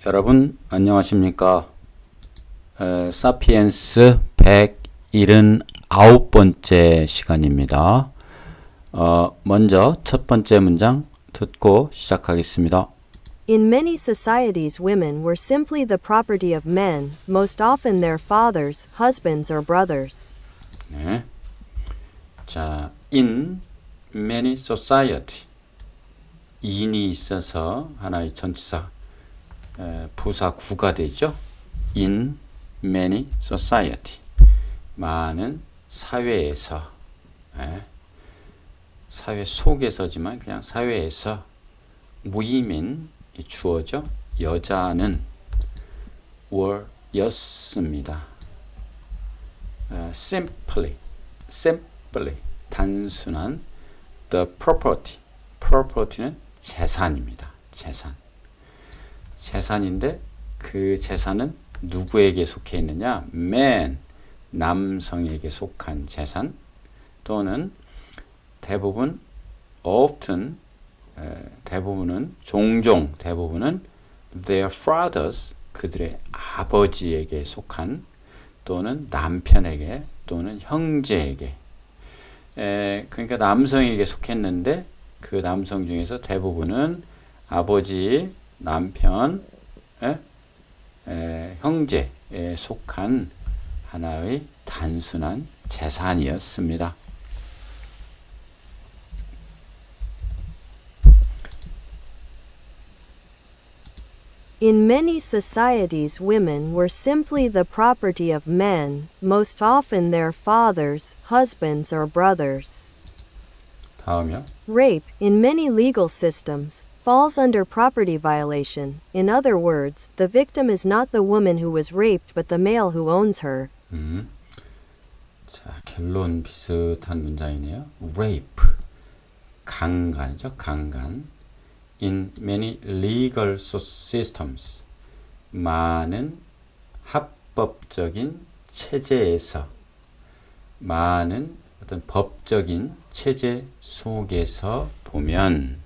여러분 안녕하십니까? 사피엔스 179번째 시간입니다. 먼저 첫 번째 문장 듣고 시작하겠습니다. In many societies, women were simply the property of men, most often their fathers, husbands, or brothers. 네. 자, in many society. in이 있어서 하나의 전치사 부사 구가 되죠. in many society. 많은 사회에서, 사회 속에서지만 그냥 사회에서 women 주어죠. 여자는 were 였습니다. simply 단순한 the property는 재산입니다. 재산인데 그 재산은 누구에게 속해 있느냐? man, 남성에게 속한 재산 또는 대부분 often 대부분은 their fathers, 그들의 아버지에게 속한 또는 남편에게 또는 형제에게 그러니까 남성에게 속했는데 그 남성 중에서 대부분은 아버지, 남편, 형제에 속한 하나의 단순한 재산이었습니다. In many societies, women were simply the property of men, most often their fathers, husbands, or brothers. 다음이요. Rape, in many legal systems, falls under property violation. In other words, the victim is not the woman who was raped but the male who owns her. 자, 결론 비슷한 문장이네요. Rape, 강간이죠. 강간. In many legal systems, 많은 합법적인 체제에서, 많은 어떤 법적인 체제 속에서 보면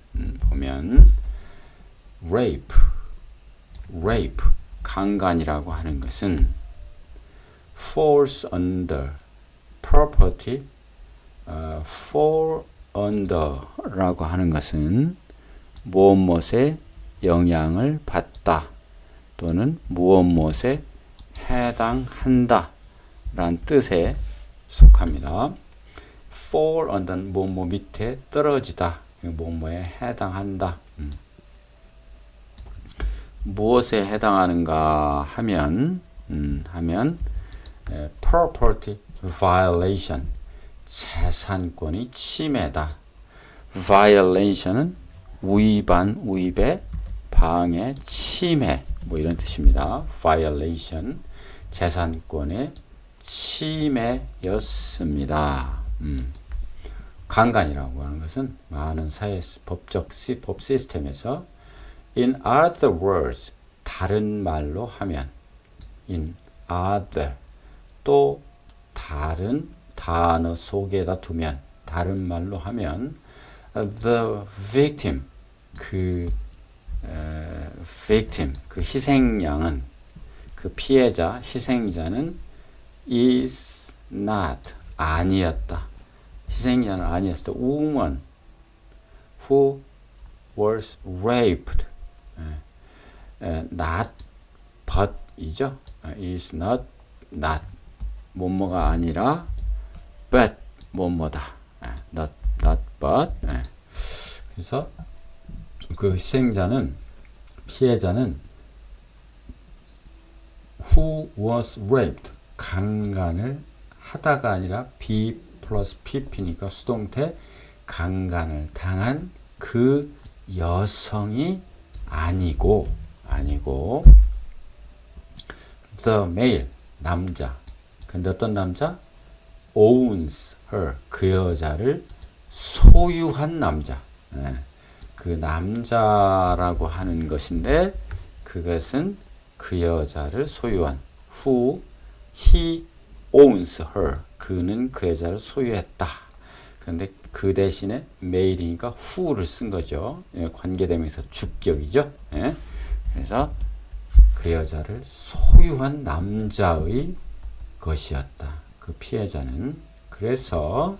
rape, 강간이라고 하는 것은 falls under property, fall under라고 하는 것은 무엇무엇에 영향을 받다 또는 무엇무엇에 해당한다 라는 뜻에 속합니다. fall under 무엇 밑에 떨어지다, 무엇에 해당한다. 무엇에 해당하는가 하면 property violation, 재산권의 침해다. violation은 위반, 위배, 방해, 침해 뭐 이런 뜻입니다. violation, 재산권의 침해였습니다. 강간이라고 하는 것은 많은 사회 법적 법 시스템에서 in other words, 다른 말로 하면 in other, 또 다른 단어 속에다 두면 다른 말로 하면 the victim, 그 희생양은, 그 피해자, 희생자는 is not, 아니었다. 희생자는 아니었다. woman who was raped, not but 이죠. is not 뭐뭐가 아니라 but 뭐뭐다. not but. 그래서 그 희생자는, 피해자는 who was raped, 강간을 하다가 아니라 be 플러스 pp니까 수동태, 강간을 당한 그 여성이 아니고 the male, 남자. 근데 어떤 남자? owns her, 그 여자를 소유한 남자. 그 남자라고 하는 것인데 그것은 그 여자를 소유한 he owns her, 그는 그 여자를 소유했다. 그런데 그 대신에 male이니까 who를 쓴 거죠. 관계대명사 주격이죠. 그래서 그 여자를 소유한 남자의 것이었다. 그 피해자는. 그래서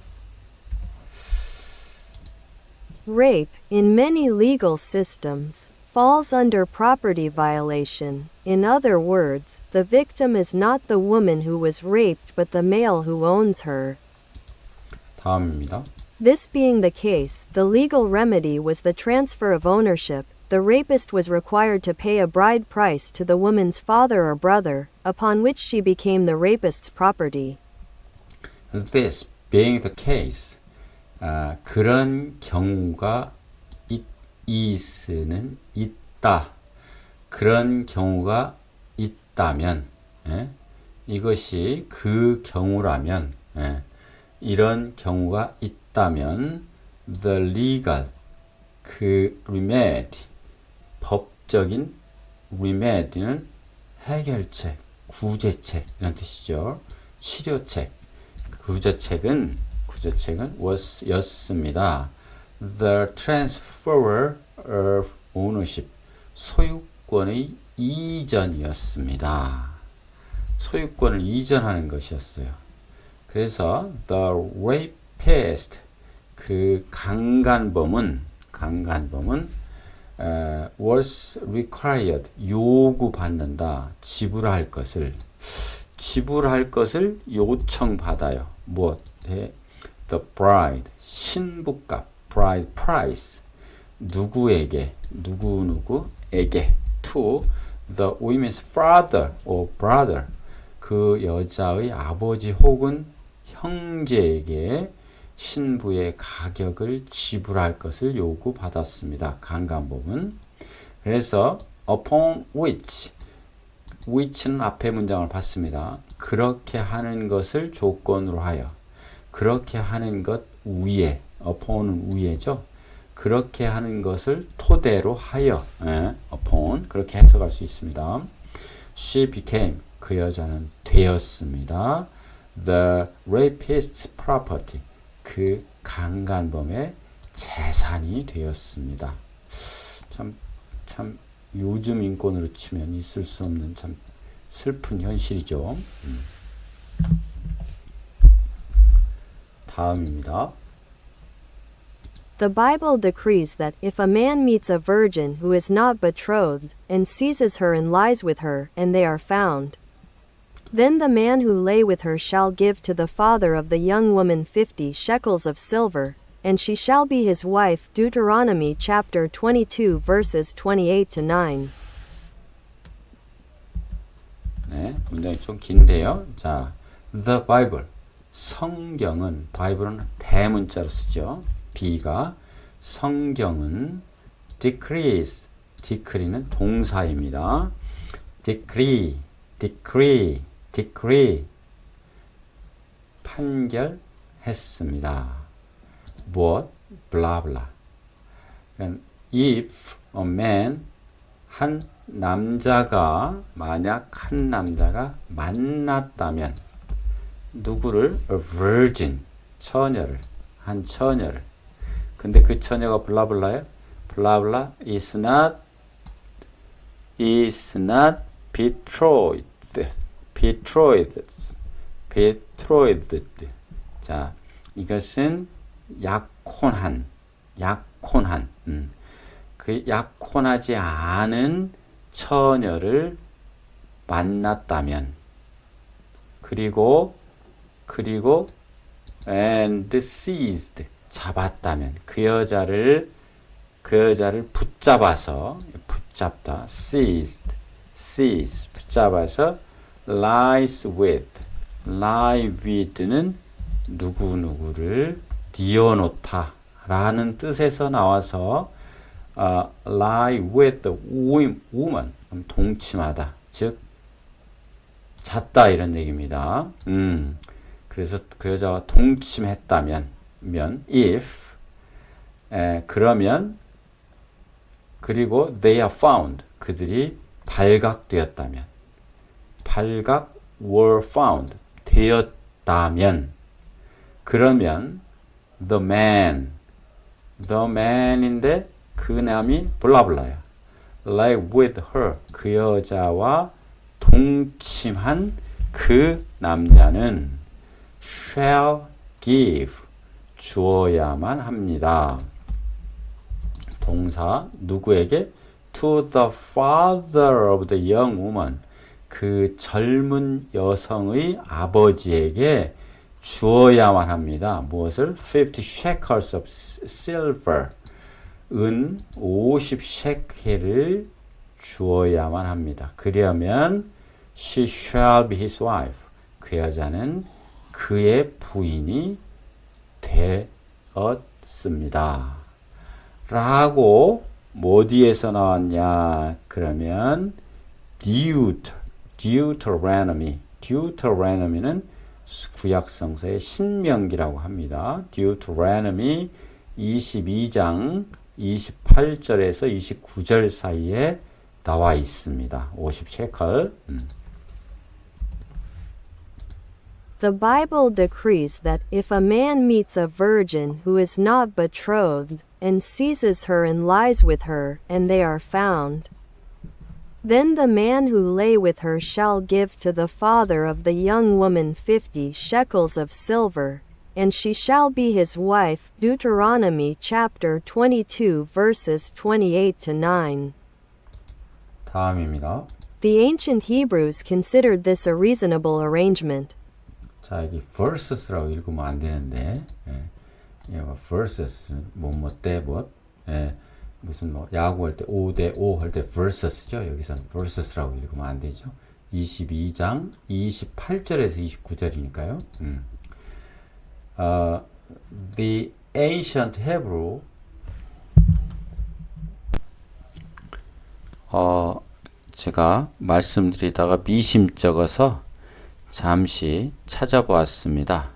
Rape, in many legal systems, falls under property violation. In other words, the victim is not the woman who was raped but the male who owns her. 다음입니다. This being the case, the legal remedy was the transfer of ownership. The rapist was required to pay a bride price to the woman's father or brother, upon which she became the rapist's property. This being the case, 그런 경우가 있는 있다. 그런 경우가 있다면, 이것이 그 경우라면, 이런 경우가 있다면, the legal, 그 remedy, 법적인 remedy는 해결책, 구제책 이런 뜻이죠. 치료책, 구제책은 였습니다. The transfer of ownership, 소유권의 이전이었습니다. 소유권을 이전하는 것이었어요. 그래서 the rapist, 그 강간범은 was required, 요구받는다. 지불할 것을 요청받아요. 무엇? The bride, 신부값, bride price. 누구에게? 누구에게? To the woman's father or brother. 그 여자의 아버지 혹은 형제에게 신부의 가격을 지불할 것을 요구받았습니다. 강간범은. 그래서 upon which는 앞에 문장을 봤습니다. 그렇게 하는 것을 조건으로 하여. 그렇게 하는 것 위에, upon은 위에죠. 그렇게 하는 것을 토대로 하여, upon, 그렇게 해석할 수 있습니다. She became, 그 여자는 되었습니다. The rapist's property, 그 강간범의 재산이 되었습니다. 참 요즘 인권으로 치면 있을 수 없는 참 슬픈 현실이죠. 다음입니다. The Bible decrees that if a man meets a virgin who is not betrothed, and seizes her and lies with her, and they are found, then the man who lay with her shall give to the father of the young woman 50 shekels of silver, and she shall be his wife. Deuteronomy chapter 22 verses 28 to 9. 네, 문장이 좀 긴데요. 자, the Bible, 성경은, 바이블은 대문자로 쓰죠. B가, 성경은 decrees, decree는 동사입니다. decree, 판결했습니다. 무엇? 블라블라. If a man, 만약 한 남자가 만났다면 누구를? A virgin, 한 처녀를. 근데 그 처녀가 블라블라예요. 블라블라 is not betrothed. 자, 이것은 약혼한. 그 약혼하지 않은 처녀를 만났다면, 그리고 and seized, 잡았다면, 그 여자를 붙잡다, seize, 붙잡아서 lie with는 누구누구를 뉘어놓다 라는 뜻에서 나와서 lie with the woman, 동침하다, 즉 잤다 이런 얘기입니다. 그래서 그 여자와 동침했다면, if, 그러면, 그리고 they are found, 그들이 발각되었다면, were found, 되었다면, 그러면 the man인데 그 남이 블라블라야. lay with her 그 여자와 동침한 그 남자는 shall give 주어야만 합니다. 동사 누구에게? to the father of the young woman 그 젊은 여성의 아버지에게 주어야만 합니다. 무엇을? 50 shekels of silver 은 50셰켈을 주어야만 합니다. 그러면 she shall be his wife 그 여자는 그의 부인이 되었습니다. 라고 어디에서 나왔냐? 그러면 Deuteronomy는 구약성서의 신명기라고 합니다. Deuteronomy 22장 28절에서 29절 사이에 나와 있습니다. 50셰켈. The Bible decrees that if a man meets a virgin who is not betrothed, and seizes her and lies with her, and they are found, then the man who lay with her shall give to the father of the young woman 50 shekels of silver, and she shall be his wife. Deuteronomy chapter 22 verses 28 to 9. 다음입니다. The ancient Hebrews considered this a reasonable arrangement. 자, 여기 verses라고 읽으면 안 되는데, verses, 때 무슨 야구할 때 5대 5 할 때 verses죠. 여기서는 verses라고 읽으면 안 되죠. 22장 28절에서 29절이니까요. The ancient Hebrew 제가 말씀드리다가 미심쩍어서 잠시 찾아보았습니다.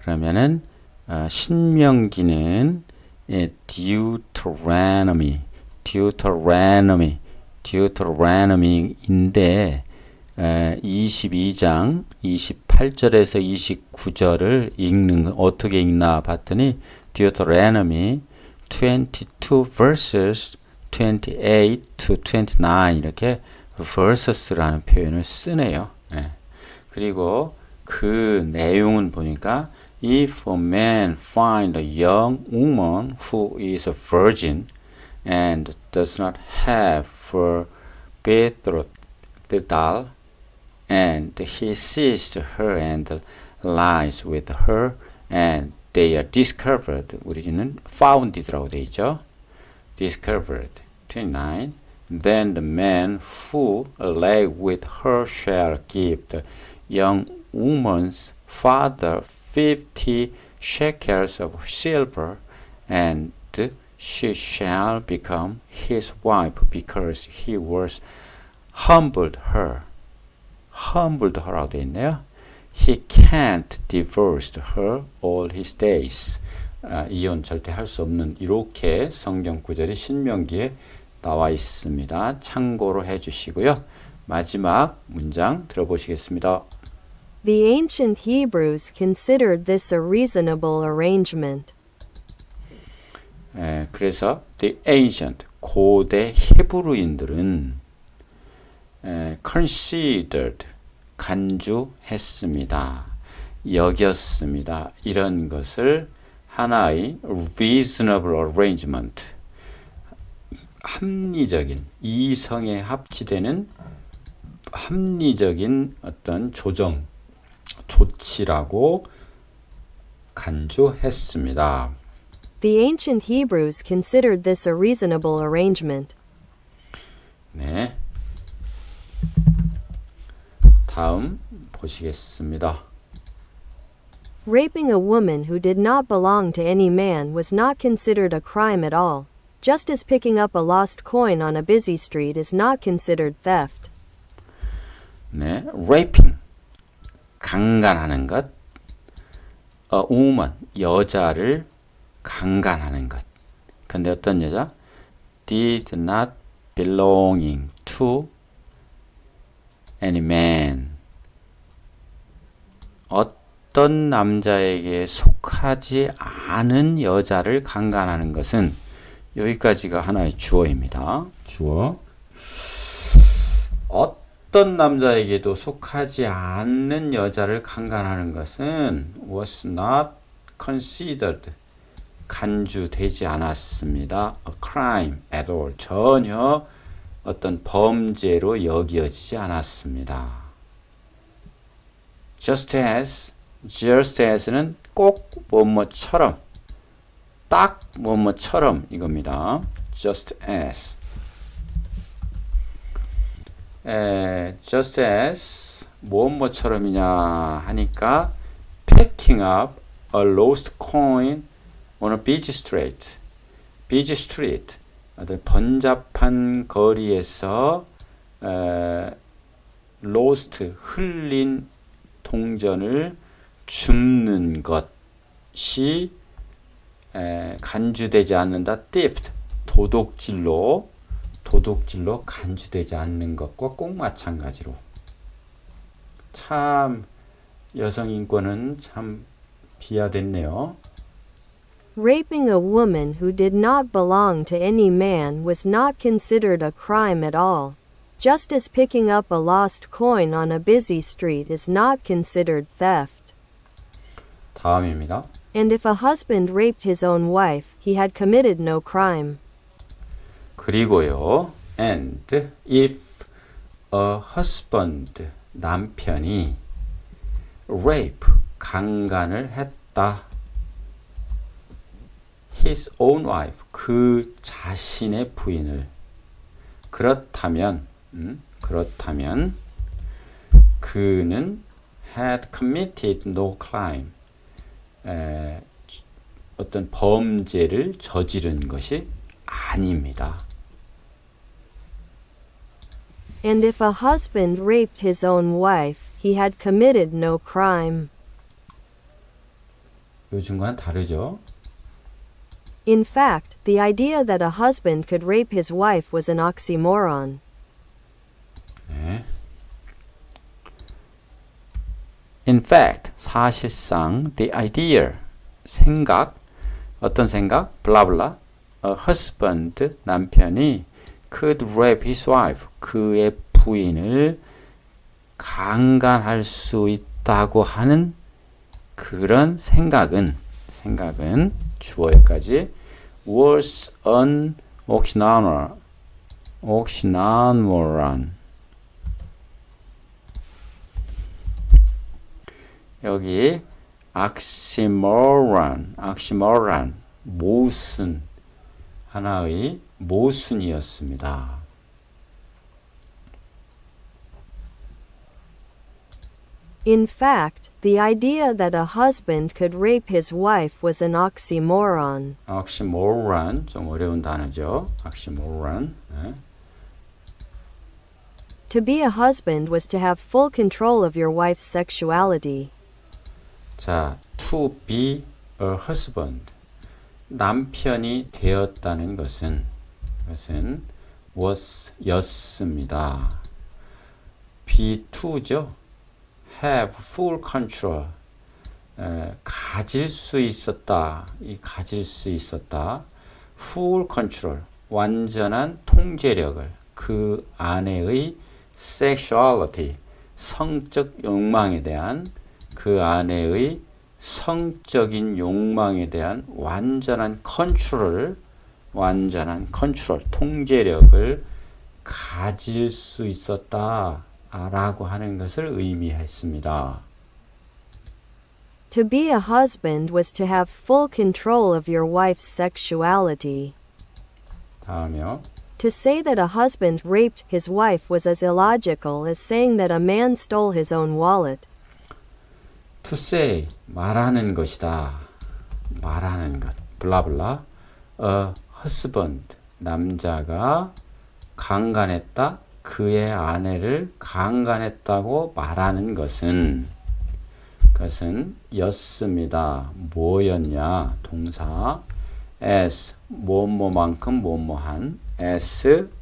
그러면은 신명기는 Deuteronomy인데 22장 28절에서 29절을 읽는 건 어떻게 읽나 봤더니 Deuteronomy 22 verses 28 to 29 이렇게 verses라는 표현을 쓰네요. 그리고 그 내용은 보니까 If a man find a young woman who is a virgin and does not have her betrothed and he seized her and lies with her and they are discovered 우리는 founded라고 되어 있죠. discovered 29 then the man who lay with her shall give the young woman's father 50 shekels of silver, and she shall become his wife because he was humbled her. humbled her라고 되어 있네요. He can't divorce her all his days. 이혼 절대 할 수 없는 이렇게 성경 구절이 신명기에 나와 있습니다. 참고로 해주시고요. 마지막 문장 들어보시겠습니다. The ancient Hebrews considered this a reasonable arrangement. 그래서 the ancient 고대 히브리인들은 considered 간주했습니다. 여겼습니다. 이런 것을 하나의 reasonable arrangement 합리적인 이성에 합치되는 합리적인 어떤 조치라고 간주했습니다. The ancient Hebrews considered this a reasonable arrangement. 네. 다음 보시겠습니다. Raping a woman who did not belong to any man was not considered a crime at all, just as picking up a lost coin on a busy street is not considered theft. 네, raping 강간하는 것, a woman 여자를 강간하는 것. 근데 어떤 여자? Did not belonging to any man. 어떤 남자에게 속하지 않은 여자를 강간하는 것은 여기까지가 하나의 주어입니다. 주어. 어떤 남자에게도 속하지 않는 여자를 강간하는 것은 was not considered 간주되지 않았습니다. a crime at all 전혀 어떤 범죄로 여겨지지 않았습니다. just as는 꼭 뭐뭐처럼 딱 뭐뭐처럼 이겁니다. just as just as 뭐뭐처럼이냐 하니까 picking up a lost coin on a busy street 어떤 번잡한 거리에서 lost 흘린 동전을 줍는 것이 간주되지 않는다. theft 도둑질로 간주되지 않는 것과 꼭 마찬가지로 참 여성 인권은 참 비하됐네요. Raping a woman who did not belong to any man was not considered a crime at all, just as picking up a lost coin on a busy street is not considered theft. 다음입니다. And if a husband raped his own wife, he had committed no crime. 그리고요. And if a husband 남편이 rape 강간을 했다. his own wife 그 자신의 부인을 그렇다면 그는 had committed no crime 어떤 범죄를 저지른 것이 아닙니다. And if a husband raped his own wife, he had committed no crime. 요즘과는 다르죠? In fact, the idea that a husband could rape his wife was an oxymoron. 네. In fact, 사실상 the idea, 생각, 어떤 생각? 블라블라. A husband, 남편이 could rape his wife, 그의 부인을 강간할 수 있다고 하는 그런 생각은 주어에까지 was an oxymoron. 여기 oxymoron, 모순, 하나의 모순이었습니다. In fact, the idea that a husband could rape his wife was an oxymoron. oxymoron, 좀 어려운 단어죠. oxymoron. 네. To be a husband was to have full control of your wife's sexuality. 자, to be a husband. 남편이 되었다는 것은 was 였습니다. be to죠. have full control. 가질 수 있었다. full control. 완전한 통제력을 그 아내의 sexuality. 성적 욕망에 대한 그 아내의 성적인 욕망에 대한 완전한 컨트롤, 통제력을 가질 수 있었다라고 하는 것을 의미했습니다. To be a husband was to have full control of your wife's sexuality. 다음이요. To say that a husband raped his wife was as illogical as saying that a man stole his own wallet. To say, 말하는 것이다. 말하는 것. 블라블라. A husband, 남자가 강간했다. 그의 아내를 강간했다고 말하는 것은 였습니다. 뭐였냐? 동사. as, 뭐뭐만큼 뭐뭐한. as,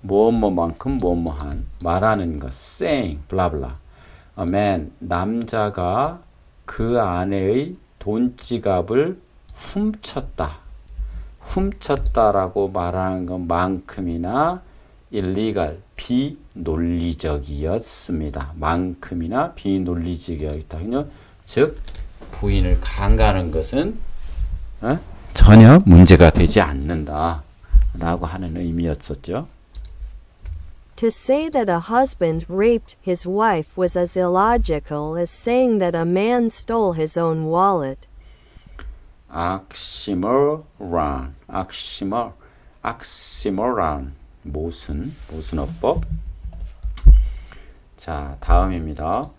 뭐뭐만큼 뭐뭐한. 말하는 것. saying, 블라블라. A man, 남자가 그 아내의 돈지갑을 훔쳤다라고 말하는 것만큼이나 illegal, 비논리적이었습니다. 만큼이나 비논리적이었다. 즉 부인을 강간하는 것은 전혀 문제가 되지 않는다 라고 하는 의미였었죠. To say that a husband raped his wife was as illogical as saying that a man stole his own wallet. 옥시모론. 모순어법. 자, 다음입니다.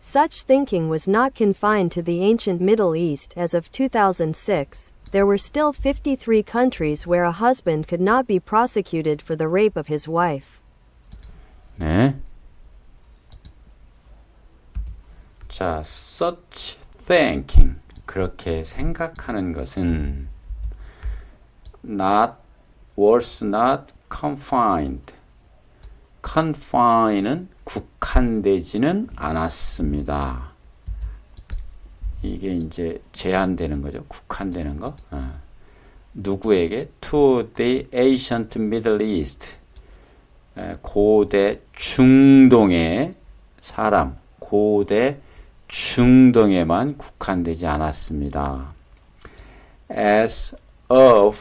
Such thinking was not confined to the ancient Middle East as of 2006. There were still 53 countries where a husband could not be prosecuted for the rape of his wife. 네. 자, such thinking. 그렇게 생각하는 것은 was not confined. confine은 국한되지는 않았습니다. 이게 이제 제한되는 거죠. 국한되는 거. 누구에게? To the ancient Middle East. 고대 중동의 사람, 고대 중동에만 국한되지 않았습니다. As of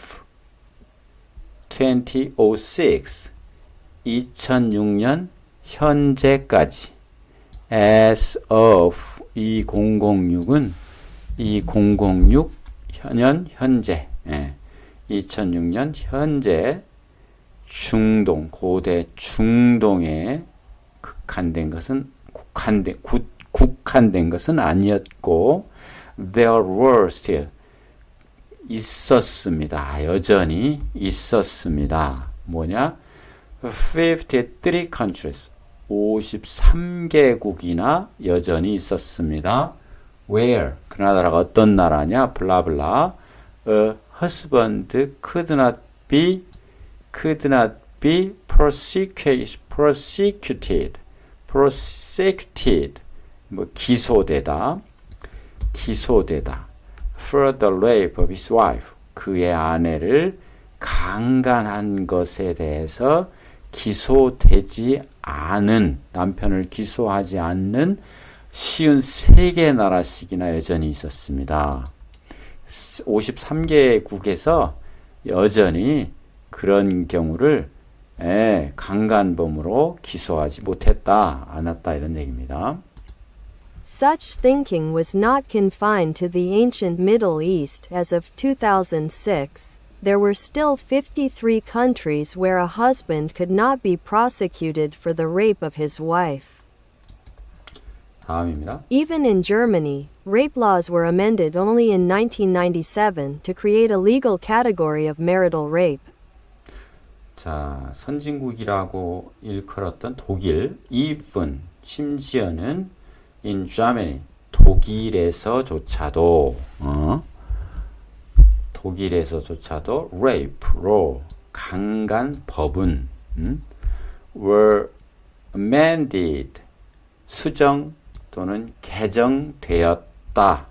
2006, 2006년 현재까지. As of 2006은 2006년 현재. 2006년 현재 중동, 고대 중동에 국한된 것은 아니었고, there were still 있었습니다. 여전히 있었습니다. 뭐냐? 53 countries, 53개국이나 여전히 있었습니다. Where? 그 나라가 어떤 나라냐? 블라블라. A husband could not be prosecuted. 기소되다. For the rape of his wife. 그의 아내를 강간한 것에 대해서 기소되지 않은, 남편을 기소하지 않는 쉬운 3개 나라씩이나 여전히 있었습니다. 53개국에서 여전히 그런 경우를 강간범으로 기소하지 않았다 이런 얘기입니다. Such thinking was not confined to the ancient Middle East as of 2006. There were still 53 countries where a husband could not be prosecuted for the rape of his wife. 다음입니다. Even in Germany, rape laws were amended only in 1997 to create a legal category of marital rape. 자, 선진국이라고 일컬었던 독일, even, 심지어는 in Germany, 독일에서조차도 rape로 강간법은 were amended, 수정 또는 개정되었다.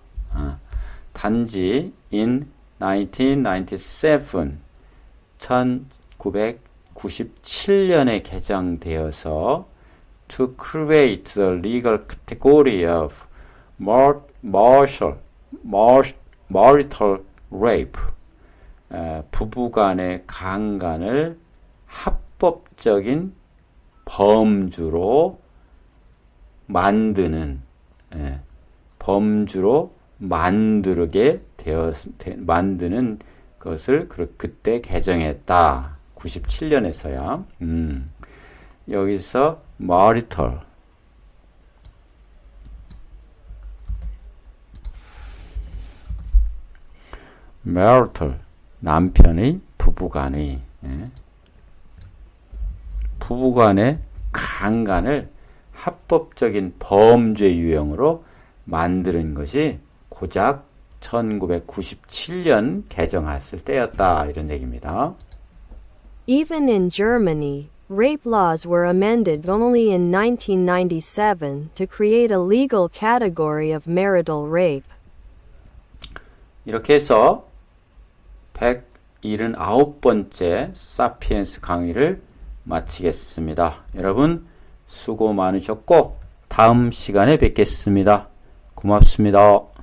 단지 in 1997, 1997년에 개정되어서 to create the legal category of marital rape, 부부간의 강간을 합법적인 범주로 만드는, 만드는 것을 그때 개정했다. 97년에서야. 여기서 marital, 남편의 부부간의 강간을 합법적인 범죄 유형으로 만드는 것이 고작 1997년 개정했을 때였다 이런 얘기입니다. Even in Germany, rape laws were amended only in 1997 to create a legal category of marital rape. 이렇게 해서 79번째 사피엔스 강의를 마치겠습니다. 여러분 수고 많으셨고 다음 시간에 뵙겠습니다. 고맙습니다.